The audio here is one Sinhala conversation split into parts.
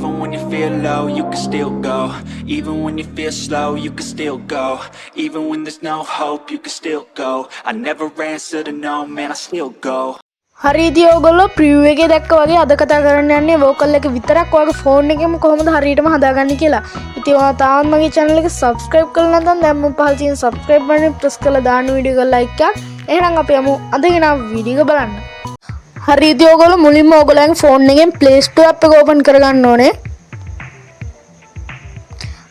Even when you feel low, you can still go. Even when you feel slow, you can still go. Even when there's no hope, you can still go. I never answer to no, man, I still go. හරි ඉතින් ඔයගොල්ලෝ ප්‍රිව්‍යු එකේ දැක්ක වගේ අද කතා කරන්න යන්නේ වෝකල් එක විතරක් ඔයාගේ ෆෝන් එකෙම කොහොමද හරියටම හදාගන්නේ කියලා. ඉතින් ඔයා තාම මගේ channel එක subscribe කරලා නැත්නම් දැන් මම පහළ තියෙන subscribe button press කරලා දාන්න වීඩියෝ එක like එකක්. එහෙනම් අපි යමු අද ගෙන වීඩියෝ එක බලන්න. හරි ඉතින් ඔයගොල්ලෝ මුලින්ම ඔයගොල්ලන්ගේ ෆෝන් එකෙන් Play Store app එක open කරගන්න ඕනේ.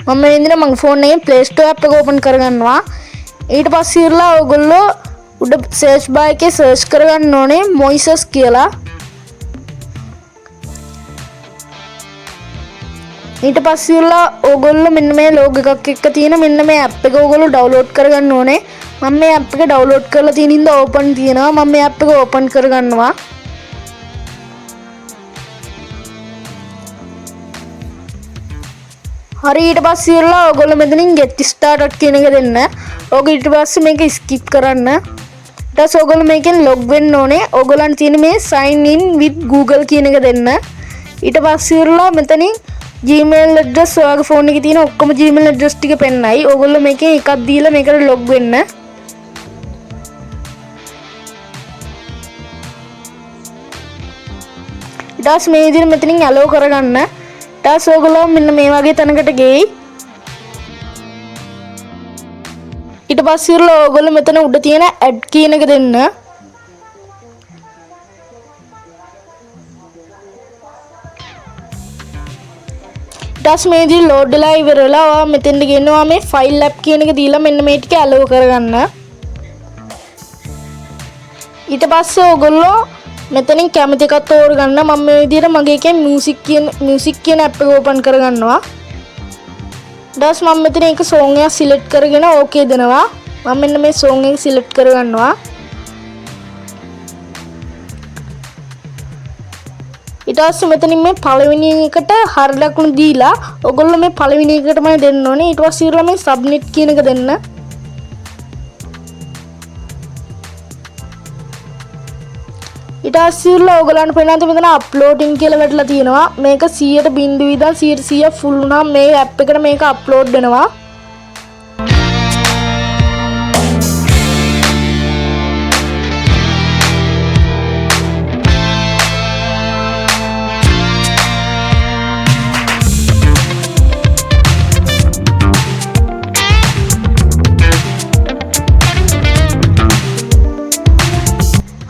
මම මේ ඉඳලා මගේ ෆෝන් එකෙන් Play Store app එක open කරගන්නවා. ඊට පස්සේ ඉරලා ඔයගොල්ලෝ උඩ සර්ච් බාර් එකේ සර්ච් කරගන්න ඕනේ මොයිසස් කියලා. ඊට පස්සේ ඉරලා ඕගොල්ලෝ මෙන්න මේ ලෝගෝ එකක් එක්ක තියෙන මෙන්න මේ ඇප් එක ඕගොල්ලෝ ඩවුන්ලෝඩ් කරගන්න ඕනේ. මම මේ ඇප් එක ඩවුන්ලෝඩ් කරලා තියෙන ඉඳ ඕපන් තියෙනවා. මම මේ ඇප් එක ඕපන් කරගන්නවා. හරි ඊට පස්සේ ඉරලා ඕගොල්ලෝ මෙතනින් get started කියන එක දෙන්න. ඕක ඊට පස්සේ මේක skip කරන්න. ඊට පස්සේ ඔයගොල්ලෝ මේකෙන් log වෙන්න ඕනේ. ඔයගොල්ලන්ට තියෙන මේ sign in with Google කියන එක දෙන්න. ඊට පස්සේ ඉරලා මෙතනින් Gmail address ඔයාගේ ෆෝන් එකේ තියෙන ඔක්කොම Gmail address ටික පෙන්නයි. ඔයගොල්ලෝ මේකෙන් එකක් දීලා මේකට log වෙන්න. ඊට පස්සේ මේ විදිහට මෙතනින් allow කරගන්න. ඊට පස්සේ ඔයගොල්ලෝ මෙන්න මේ වගේ තැනකට ගෙයි. ඊට පස්සේ ඉරලා ඔයගොල්ලෝ මෙතන උඩ තියෙන add කියන එක දෙන්න. ඊට පස්සේ මේ විදිහට load වෙලා ඉවරලා ඔයා මෙතෙන්ට ගෙන්නවා මේ file app කියන එක දීලා මෙන්න මේ ටික allow කරගන්න. ඊට පස්සේ ඔයගොල්ලෝ මෙතනින් කැමති එකක් තෝරගන්න. මම මේ විදිහට මගේ එකෙන් music කියන app එක open කරගන්නවා. ඊට මම මෙතන එක song එකක් select කරගෙන okay දෙනවා. මම මෙන්න මේ song එක select කරගන්නවා. ඊට පස්සේ මෙතනින් මේ පළවෙනි එකට හරි ලකුණු දීලා ඔයගොල්ලෝ මේ පළවෙනි එකටමයි දෙන්න ඕනේ. ඊට පස්සේ ඉරලා මේ submit කියන එක දෙන්න. ඊට පස්සේ ඉරලා ඔයගොල්ලන්ට පේනවා මෙතන uploading කියලා වැටලා තියෙනවා. මේක 100ට බිඳුව ඉඳන් 100% full වුණා මේ app එකට මේක upload වෙනවා.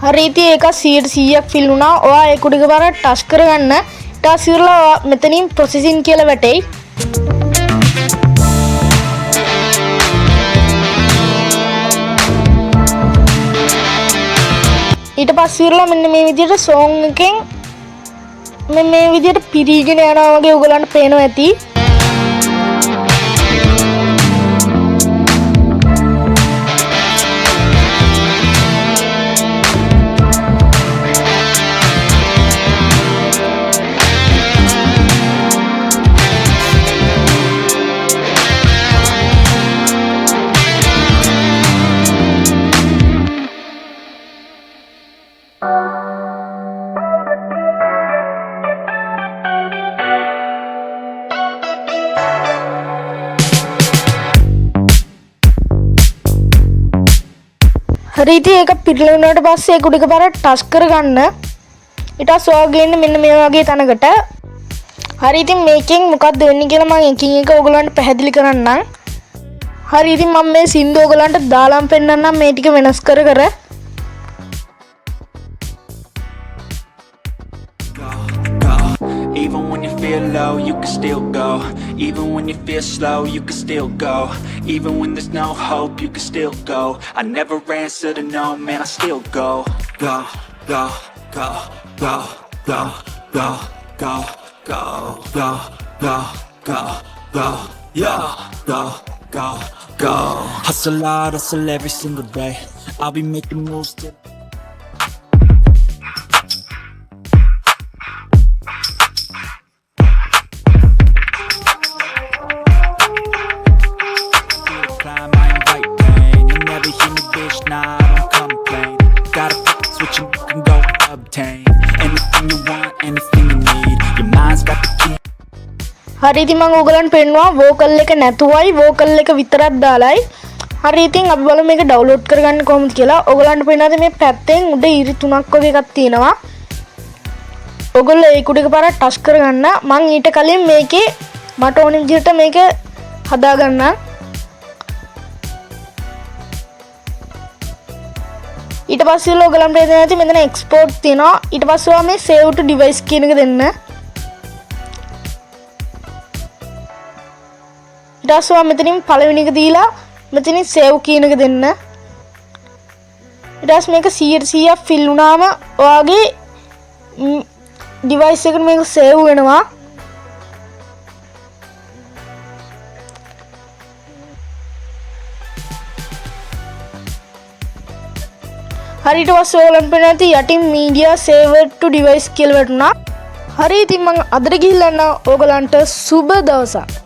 හරි ඉතින් ඒක 100%ක් ෆිල් වුණා. ඔයා ඒක උඩ එකපාරට ටච් කරගන්න. ඊට පස්සේ ඉරලා මෙතනින් processing කියලා වැටෙයි. ඊට පස්සේ ඉරලා මෙන්න මේ විදිහට song එකෙන් මේ විදිහට පිරීගෙන යනවා වගේ ඔයගලන්ට පේනවා ඇති. හරි ඉතින් ඒක පිටලා වුණාට පස්සේ ඒක උඩ එකපාරට ටච් කරගන්න. ඊට පස්සේ ඔයා ගේන්න මෙන්න මේ වගේ තැනකට. හරි ඉතින් මේකෙන් මොකක්ද වෙන්නේ කියලා මම එකින් එක ඔයගලන්ට පැහැදිලි කරන්නම්. හරි ඉතින් මම මේ සින්දු ඔයගලන්ට දාලාම් පෙන්නන්නම් මේ ටික වෙනස් කර කර. Even when you feel low, you can still go. Even when you feel slow, you can still go. Even when there's no hope, you can still go. I never answer to no, man, I still go. Go, go, go, go, go, go, go, go, go, go, go, go, yeah, go, go, go. Hustle hard, hustle every single day. I'll be making moves till anything you want, anything you need. Your mind's got the key. හරි ඉතින් මම ඕගලන්ට පෙන්නවා වෝකල් එක නැතුවයි වෝකල් එක විතරක් දාලයි. හරි ඉතින් අපි බලමු මේක ඩවුන්ලෝඩ් කරගන්න කොහොමද කියලා. ඕගලන්ට පේනවාද මේ පැත්තෙන් උඩ ඉරි තුනක් වගේ එකක් තියෙනවා. ඔයගොල්ලෝ ඒක උඩ එකපාරක් ටච් කරගන්න. මම ඊට කලින් මේකේ මට ඕන විදිහට මේක හදාගන්න. ඊට පස්සේ ඔයගලන්ට පේන්නේ නැති මෙතන එක්ස්පෝර්ට් තියෙනවා. ඊට පස්සේ මේ save to device කියන එක දෙන්න. ඊට පස්සේ මෙතනින් පළවෙනි එක දීලා මෙතනින් save කියන එක දෙන්න. ඊට පස්සේ මේක 100% fill වුණාම ඔයාගේ device එකට මේක save වෙනවා. හරි ඊට පස්සේ ඔයාලන්ට පේන ඇති යටින් media saved to device කියලා වැටුණා. හරි ඉතින් මම අදට ගිහිල්ලා යනවා. ඔයගලන්ට සුබ දවසක්.